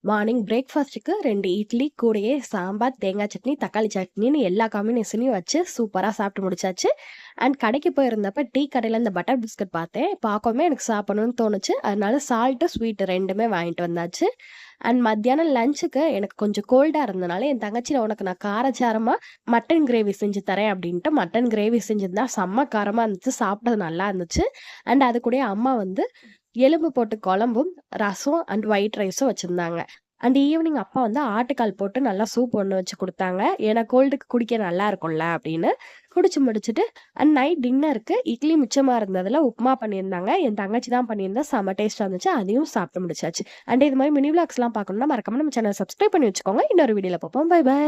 Morning பிரேக்ஃபாஸ்ட்டுக்கு 2 இட்லி, கூடயே சாம்பார், தேங்காய் சட்னி, தக்காளி சட்னின்னு எல்லா காம்பினேஷனையும் வச்சு சூப்பரா சாப்பிட்டு முடிச்சாச்சு. அண்ட் கடைக்கு போயிருந்தப்ப டீ கடையில இந்த பட்டர் பிஸ்கட் பார்த்தேன். பார்க்கவுமே எனக்கு சாப்பிடணும்னு தோணுச்சு. அதனால சால்ட்டு, ஸ்வீட் 2மே வாங்கிட்டு வந்தாச்சு. அண்ட் மத்தியானம் லஞ்சுக்கு எனக்கு கொஞ்சம் கோல்டா இருந்தனால, என் தங்கச்சி உனக்கு நான் காரச்சாரமா மட்டன் கிரேவி செஞ்சு தரேன் அப்படின்ட்டு மட்டன் கிரேவி செஞ்சிருந்தா செம்ம காரமா இருந்துச்சு. சாப்பிட்டது நல்லா இருந்துச்சு. அண்ட் அது கூடயே அம்மா வந்து எலும்பு போட்டு குழம்பும், ரசம் அண்ட் ஒயிட் ரைஸும் வச்சிருந்தாங்க. அண்ட் ஈவினிங் அப்பா வந்து ஆட்டுக்கால் போட்டு நல்லா சூப் ஒண்ணு வச்சு குடுத்தாங்க. ஏன்னா கோல்டுக்கு குடிக்க நல்லா இருக்கும்ல அப்படின்னு. குடிச்சு முடிச்சுட்டு அண்ட் நைட் டின்னருக்கு இட்லி மிச்சமா இருந்ததுல உப்புமா பண்ணியிருந்தாங்க. என் தங்கச்சி தான் பண்ணியிருந்தா. செம்ம டேஸ்ட்டா இருந்துச்சு. அதையும் சாப்பிட்டு முடிச்சாச்சு. அண்ட் இது மாரி மினி விளாக்ஸ்லாம் பார்க்கணும்னா மறக்காம நம்ம சேனல சப்ஸ்கிரைப் பண்ணி வச்சுக்கோங்க. இன்னொரு வீடியோல பார்ப்போம். Bye by.